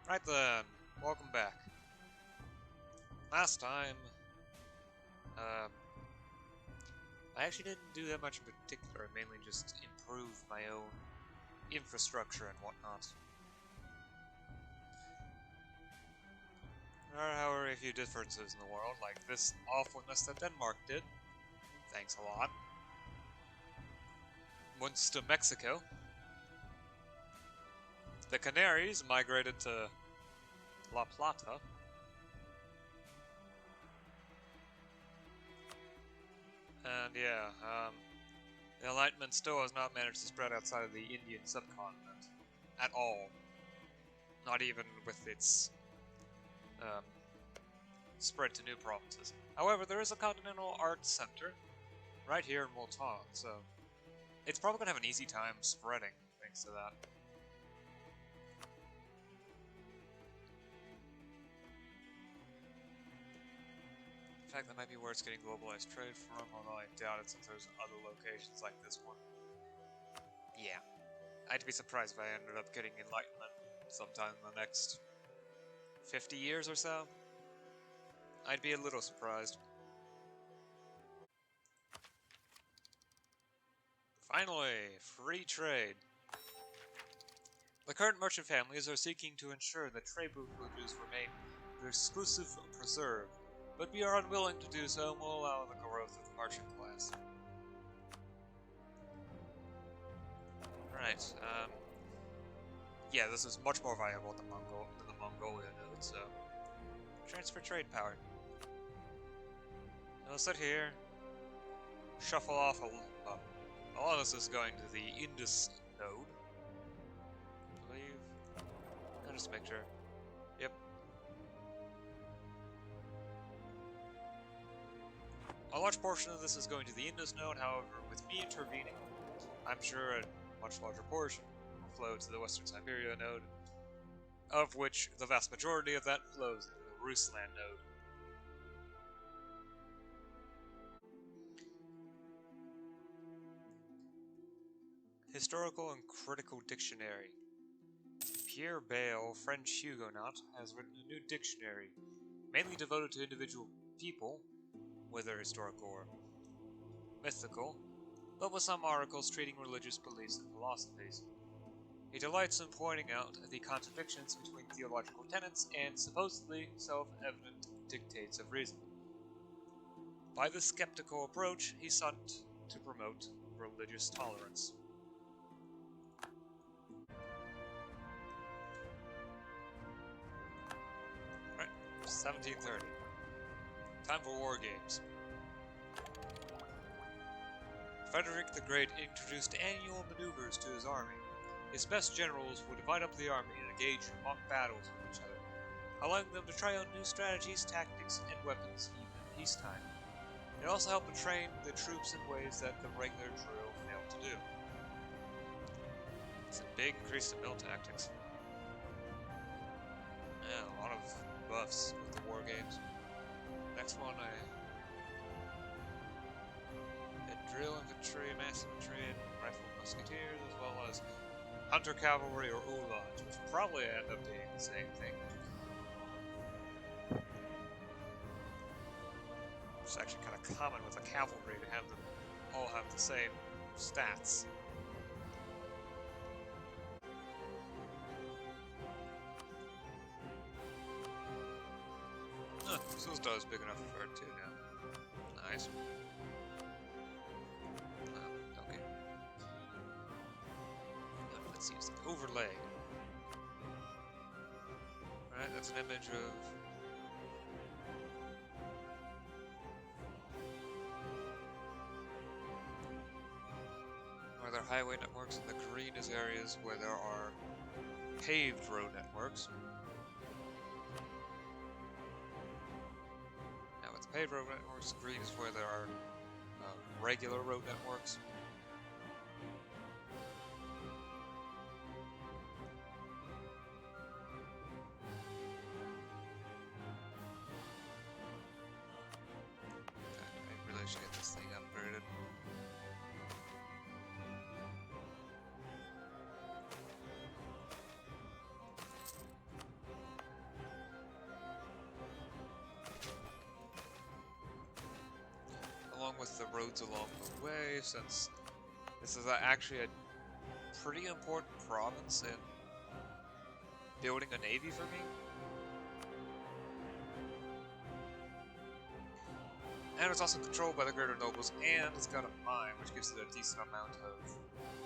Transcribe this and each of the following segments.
Right then, welcome back. Last time, I actually didn't do that much in particular. I mainly just improved my own infrastructure and whatnot. There are, however, a few differences in the world, like this awfulness that Denmark did. Thanks a lot. Once to Mexico. The Canaries migrated to La Plata. And yeah, the Enlightenment still has not managed to spread outside of the Indian subcontinent. At all. Not even with its spread to new provinces. However, there is a Continental Arts Center right here in Multan, so it's probably going to have an easy time spreading thanks to that. In fact, that might be where it's getting globalized trade from, although I doubt it since there's other locations like this one. Yeah. I'd be surprised if I ended up getting Enlightenment sometime in the next 50 years or so. I'd be a little surprised. Finally, free trade. The current merchant families are seeking to ensure that trade privileges remain the exclusive preserve, but we are unwilling to do so and will allow the growth of the merchant class. Right, yeah, this is much more viable than the Mongolia node, so transfer trade power. I'll sit here, shuffle off a lot of this is going to the Indus node, I believe. I'll just make sure. Yep. A large portion of this is going to the Indus node, however, with me intervening, I'm sure a much larger portion will flow to the Western Siberia node, of which the vast majority of that flows into the Rusland node. Historical and Critical Dictionary. Pierre Bayle, French Huguenot, has written a new dictionary, mainly devoted to individual people, whether historical or mythical, but with some articles treating religious beliefs and philosophies. He delights in pointing out the contradictions between theological tenets and supposedly self-evident dictates of reason. By this skeptical approach, he sought to promote religious tolerance. Right, 1730. Time for war games. Frederick the Great introduced annual maneuvers to his army. His best generals would divide up the army and engage in mock battles with each other, allowing them to try out new strategies, tactics, and weapons even in peacetime. It also helped to train the troops in ways that the regular drill failed to do. It's a big increase in mill tactics. Yeah, a lot of buffs with the war games. Next one, drill infantry, mass infantry, and rifle musketeers, as well as hunter cavalry or uhlans, which probably end up being the same thing. It's actually kind of common with a cavalry to have them all have the same stats. Suzdal is big enough for it too now. Nice. Okay. Let's use the overlay. Alright, that's an image of where there are highway networks, and the green is areas where there are paved road networks. Now with paved road networks, green is where there are regular road networks. I really should get this thing upgraded. the roads along the way, since this is actually a pretty important province in building a navy for me. And it's also controlled by the greater nobles, and it's got a mine, which gives it a decent amount of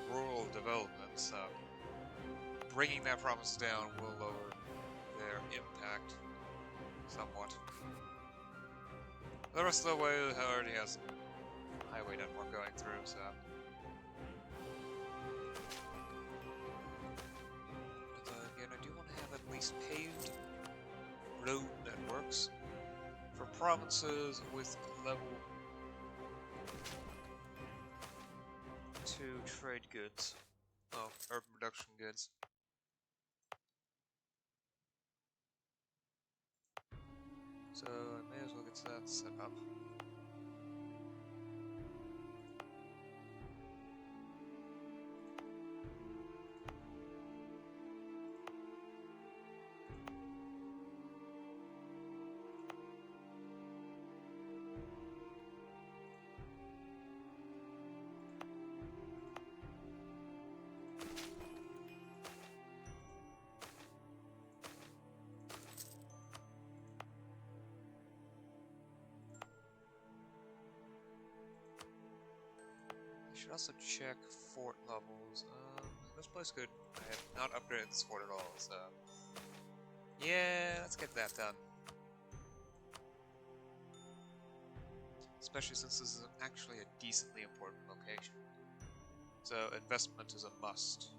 rural development, so bringing that province down will lower their impact somewhat. The rest of the way already has highway network going through, so... Again, I do want to have at least paved road networks for provinces with level 2 trade goods. Oh, urban production goods. So I may as well get that set up. I should also check fort levels. This place could. I have not upgraded this fort at all, so yeah, let's get that done. Especially since this is actually a decently important location. So investment is a must.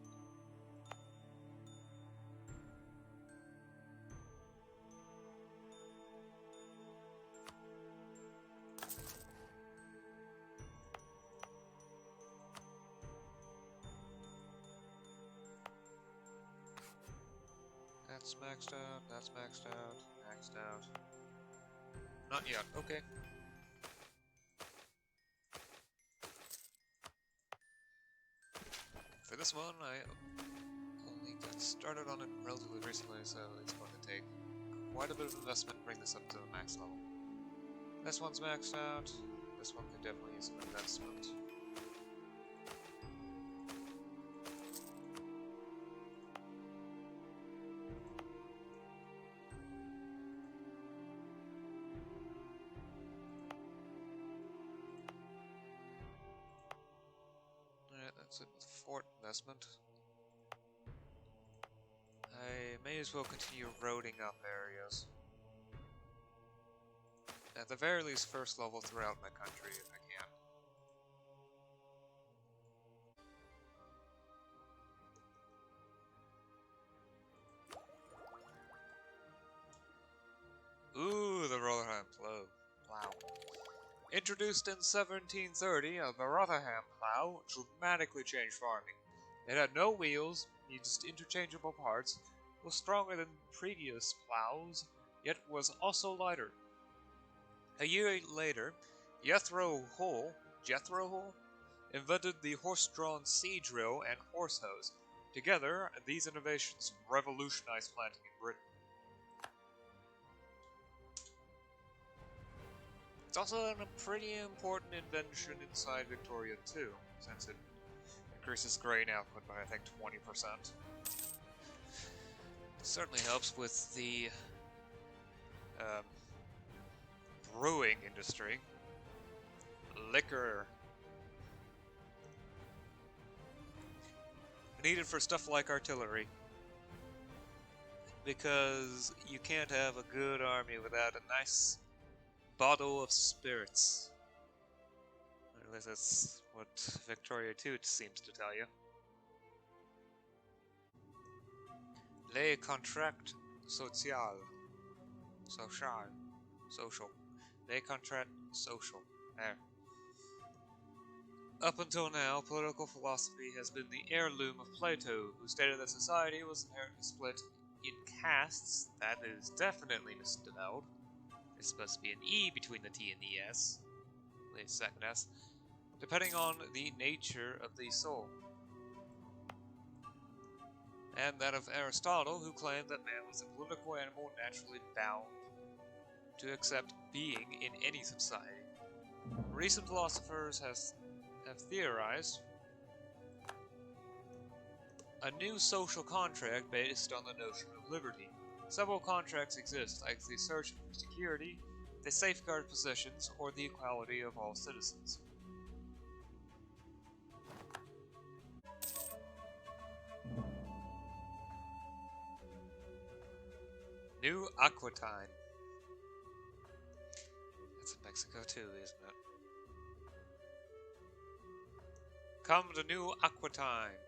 That's maxed out, that's maxed out, maxed out. Not yet, okay. For this one, I only got started on it relatively recently, so it's going to take quite a bit of investment to bring this up to the max level. This one's maxed out, this one could definitely use some investment. That's it with fort investment. I may as well continue roading up areas. At the very least, first level throughout my country if I can. Ooh, the Rotherham plow. Introduced in 1730, a Rotherham plow dramatically changed farming. It had no wheels, used interchangeable parts, was stronger than previous plows, yet was also lighter. A year later, Jethro Hull invented the horse-drawn sea drill and horse hose. Together, these innovations revolutionized planting in Britain. It's also a pretty important invention inside Victoria too, since it increases grain output by I think 20%. It certainly helps with the brewing industry. Liquor. Needed for stuff like artillery. Because you can't have a good army without a nice bottle of spirits. At least that's what Victoria 2 seems to tell you. Les contrats social. Social. Les contrats social. There. Up until now, political philosophy has been the heirloom of Plato, who stated that society was inherently split in castes. That is definitely misspelled. There's supposed to be an E between the T and the S. The second S. Depending on the nature of the soul. And that of Aristotle, who claimed that man was a political animal naturally bound to accept being in any society. Recent philosophers have theorized a new social contract based on the notion of liberty. Several contracts exist, like the search for security, the safeguard possessions, or the equality of all citizens. New Aquitaine. That's in Mexico too, isn't it? Come to New Aquitaine.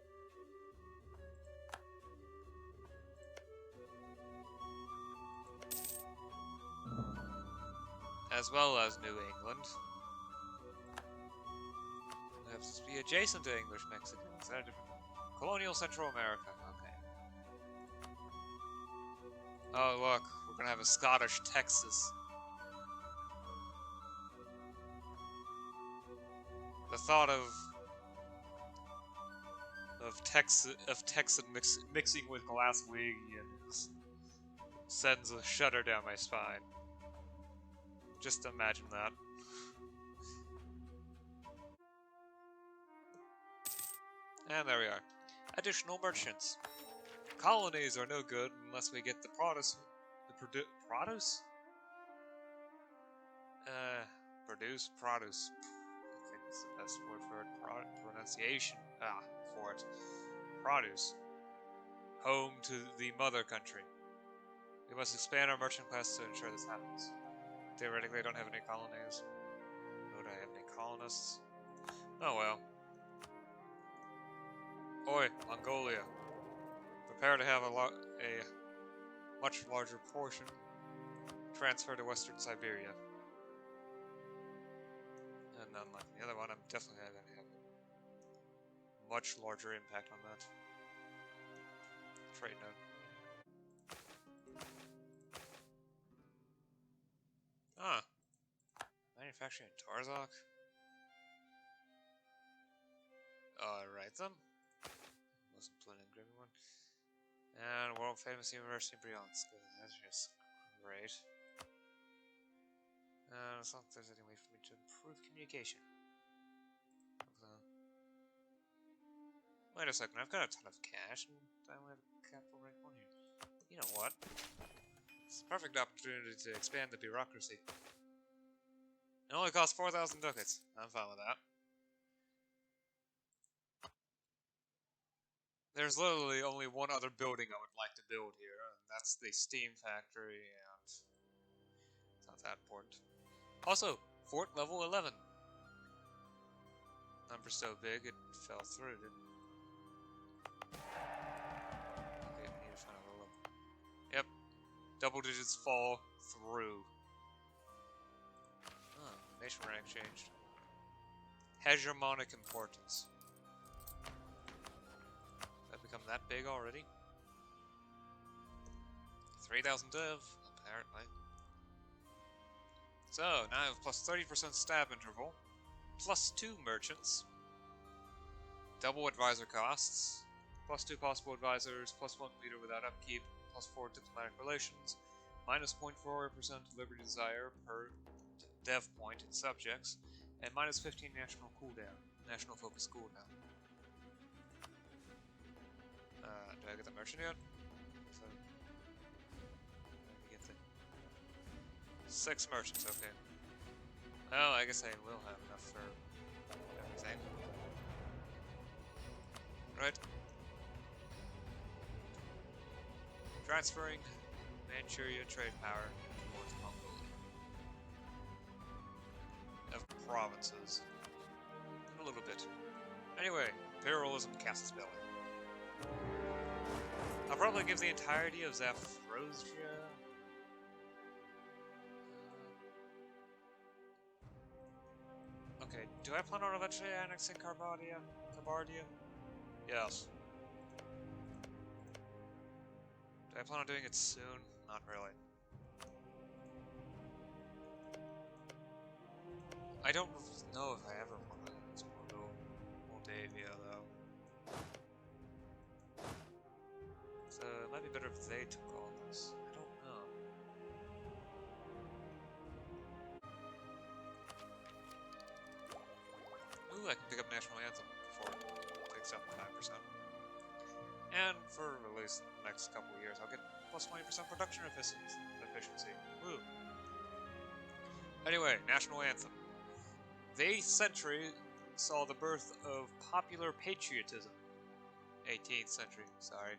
As well as New England. It has to be adjacent to English Mexico. Is that a different? Colonial Central America. Okay. Oh look, we're gonna have a Scottish Texas. The thought of Texan mixing with Glaswegian sends a shudder down my spine. Just imagine that. And there we are. Additional merchants. Colonies are no good unless we get the produce. Produce? Produce. I think it's the best word for it. Pronunciation. For it. Produce. Home to the mother country. We must expand our merchant class to ensure this happens. Theoretically, I don't have any colonies. Nor do I have any colonists. Oh well. Oi, Mongolia. Prepare to have a much larger portion transferred to Western Siberia. And unlike the other one, I'm definitely going to have a much larger impact on that. Trade node. Manufacturing in Tarzok? Alright then. Wasn't planning on grabbing one. And world famous University of Bryansk. That's just great. As long as there's any way for me to improve communication. Wait a second, I've got a ton of cash and I only have a capital rank 1 here. You know what? It's a perfect opportunity to expand the bureaucracy. It only costs 4,000 ducats. I'm fine with that. There's literally only one other building I would like to build here, and that's the steam factory, and it's not that important. Also, fort level 11. Number's so big it fell through, didn't it? Okay, need to find a level. Yep, double digits fall through. Nation rank changed. Hegemonic importance. That become that big already? 3,000 dev, apparently. So, now I have plus 30% stab interval, plus 2 merchants, double advisor costs, plus 2 possible advisors, plus 1 leader without upkeep, plus 4 diplomatic relations, minus 0.4% liberty desire per dev point in subjects, and minus 15 national focus cooldown. Do I get the merchant yet? So, get the 6 merchants, okay. Well, I guess I will have enough for everything. Right. Transferring Manchuria trade power towards Mongolia. Of provinces. A little bit. Anyway, imperialism casts belly. I'll probably give the entirety of Zaporožžia. Okay, do I plan on eventually annexing Kabardia? Yes. Do I plan on doing it soon? Not really. I don't know if I ever want to explore Moldavia, though. So it might be better if they took all this. I don't know. Ooh, I can pick up National Anthem before it takes up 5%. And for at least the next couple of years, I'll get plus 20% production efficiency. Woo! Anyway, National Anthem. The 8th century saw the birth of popular patriotism. 18th century, sorry,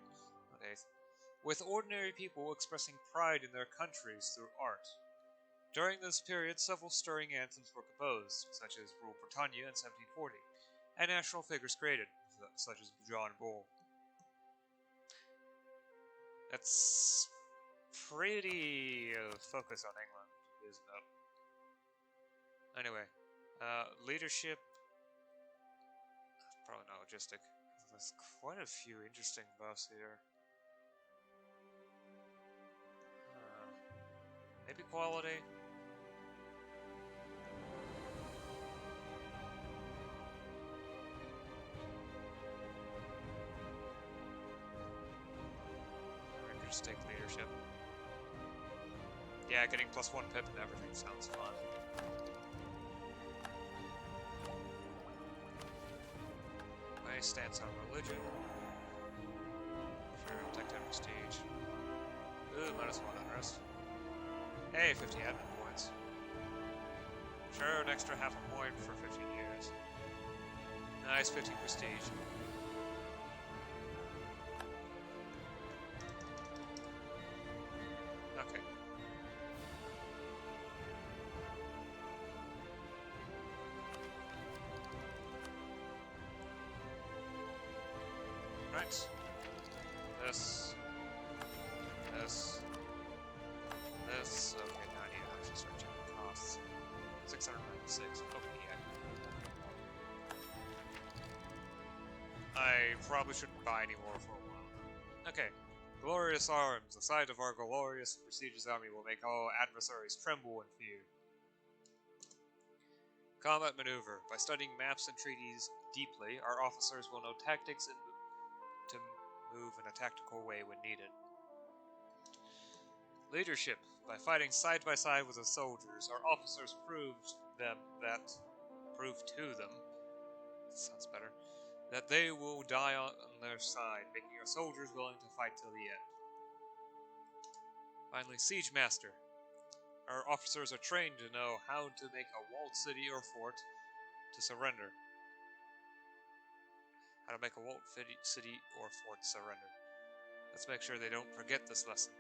not 8th. With ordinary people expressing pride in their countries through art. During this period, several stirring anthems were composed, such as Rule Britannia in 1740, and national figures created, such as John Bull. That's pretty focused on England, isn't it? Anyway, leadership, probably not logistic. There's quite a few interesting buffs here. Maybe quality. Take leadership. Yeah, getting +1 pip and everything sounds fun. My stance on religion. Sure, tech and prestige. Ooh, -1 unrest. Hey, 50 admin points. Sure, an extra half a point for 15 years. Nice, 50 prestige. Okay. Right. This. Okay, now I need to actually start checking costs. 696. Okay, yeah. I probably shouldn't buy any more for a while. Okay. Glorious arms. The sight of our glorious and prestigious army will make all adversaries tremble in fear. Combat maneuver. By studying maps and treaties deeply, our officers will know tactics and to move in a tactical way when needed. Leadership. By fighting side by side with the soldiers, our officers proved to them, sounds better, that they will die on their side, making our soldiers willing to fight till the end. Finally, Siege Master. Our officers are trained to know how to make a walled city or fort to surrender. How to make a walled city or fort surrender. Let's make sure they don't forget this lesson.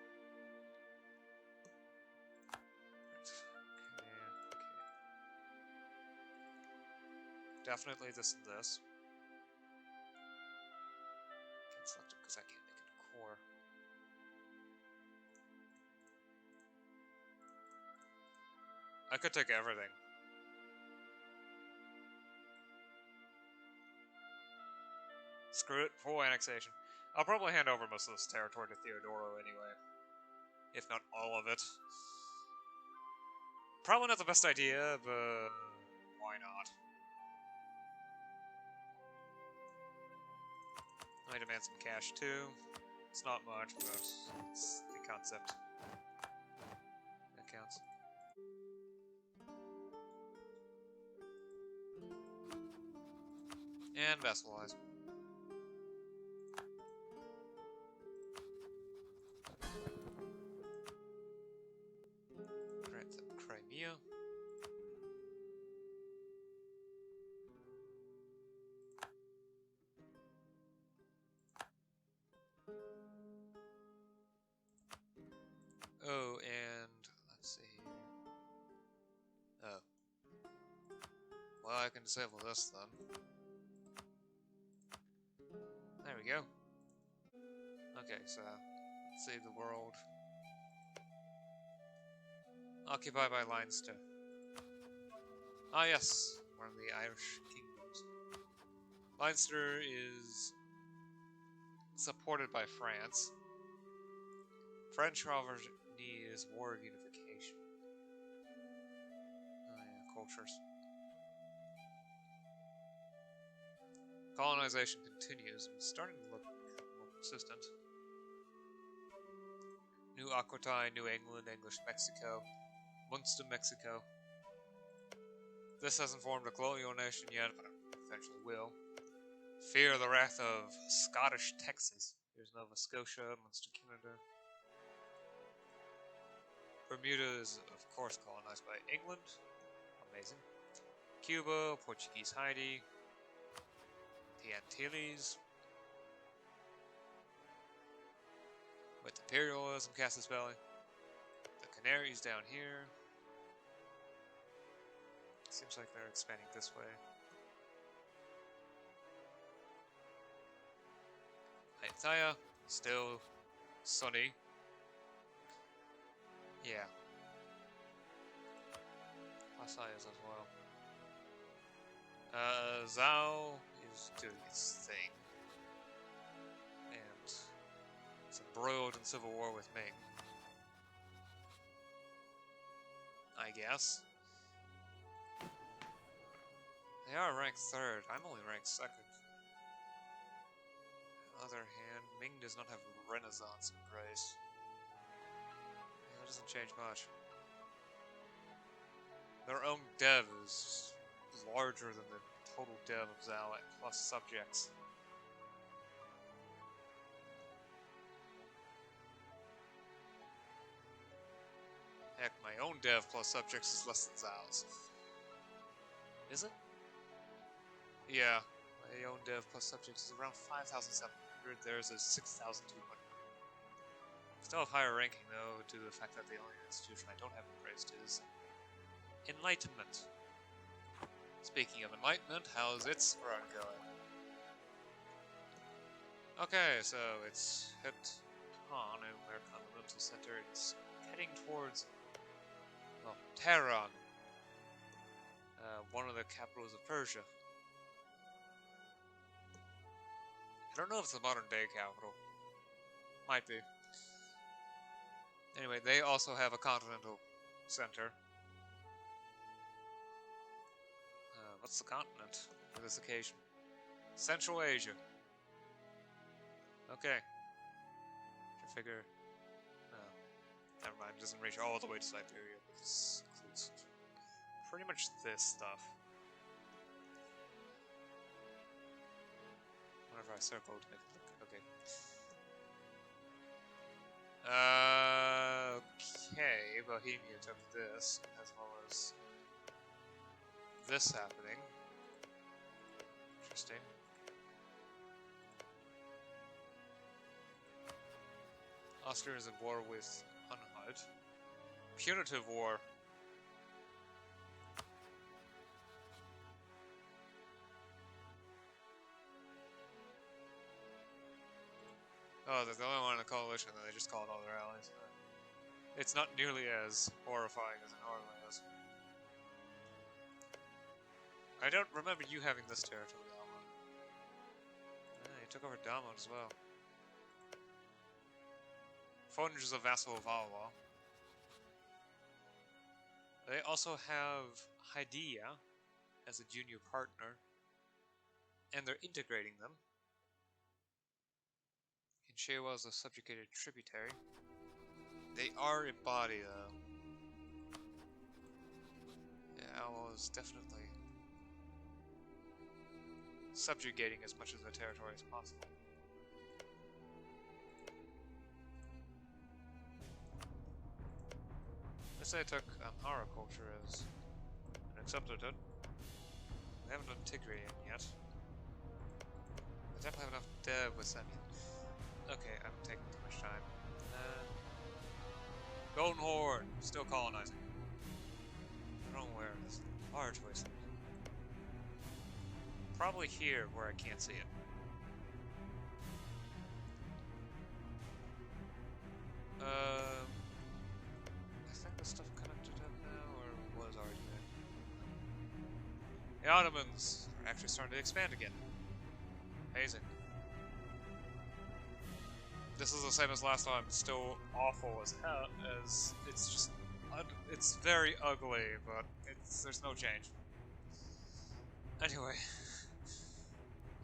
Definitely this and this. Can't select it because I can't make it a core. I could take everything. Screw it, full annexation. I'll probably hand over most of this territory to Theodoro anyway. If not all of it. Probably not the best idea, but why not? I demand some cash too. It's not much, but it's the concept that counts. And vassalize. Grant them Crimea. Oh, and let's see here. Oh. Well, I can disable this then. There we go. Okay, so let's save the world. Occupied by Leinster. Ah, yes, one of the Irish kingdoms. Leinster is supported by France. French, however, needs war of unification. Oh yeah, cultures. Colonization continues and starting to look more consistent. New Aquitaine, New England, English Mexico, Munster, Mexico. This hasn't formed a colonial nation yet, but I'm eventually will. Fear the wrath of Scottish Texas. Here's Nova Scotia, Munster, Canada. Bermuda is, of course, colonized by England. Amazing. Cuba, Portuguese Haiti. The Antilles. With imperialism, Casus Belli. The Canaries down here. Seems like they're expanding this way. Anatolia, still sunny. Yeah. Vassals as well. Zhao is doing its thing. And it's embroiled in civil war with Ming. I guess. They are ranked 3rd. I'm only ranked 2nd. On the other hand, Ming does not have Renaissance embrace. That doesn't change much. Their own dev is larger than the total dev of Zhao plus subjects. Heck, my own dev plus subjects is less than Zhao's. Is it? Yeah, my own dev plus subjects is around 5,700. Theirs is 6,200. Still have higher ranking though, due to the fact that the only institution I don't have embraced is Enlightenment. Speaking of Enlightenment, how's its run going? Okay, so it's hit on where Continental Center is heading towards, well, Tehran, one of the capitals of Persia. I don't know if it's the modern day capital. Might be. Anyway, they also have a continental center. What's the continent for this occasion? Central Asia. Okay. I figure. Never mind, it doesn't reach all the way to Siberia, but this includes pretty much this stuff. Whenever I circle to make it look okay. Okay, Bohemia took this, as well as this happening. Interesting. Austria is at war with Hunhut. Punitive war. Oh, they're the only one in the coalition, and they just called all their allies. It's not nearly as horrifying as it normally is. I don't remember you having this territory, Alma. Yeah, you took over Dalmont as well. Fonj is a vassal of Alwa. They also have Haidia as a junior partner, and they're integrating them. Shewa is a subjugated tributary. They are a body, though. Yeah, Alwa is definitely subjugating as much of the territory as possible. Let's say I took Amhara culture as and accepted it. We haven't done Tigray yet. I definitely have enough dev with Semi. Okay, I'm taking too much time. Golden Horde, still colonizing. I don't know where it is. Large wasteland. Probably here where I can't see it. I think the stuff connected up now, or was already there. The Ottomans are actually starting to expand again. Amazing. This is the same as last time. It's still awful as hell. As it's just, it's very ugly, but there's no change. Anyway,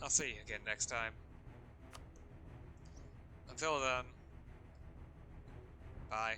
I'll see you again next time. Until then, bye.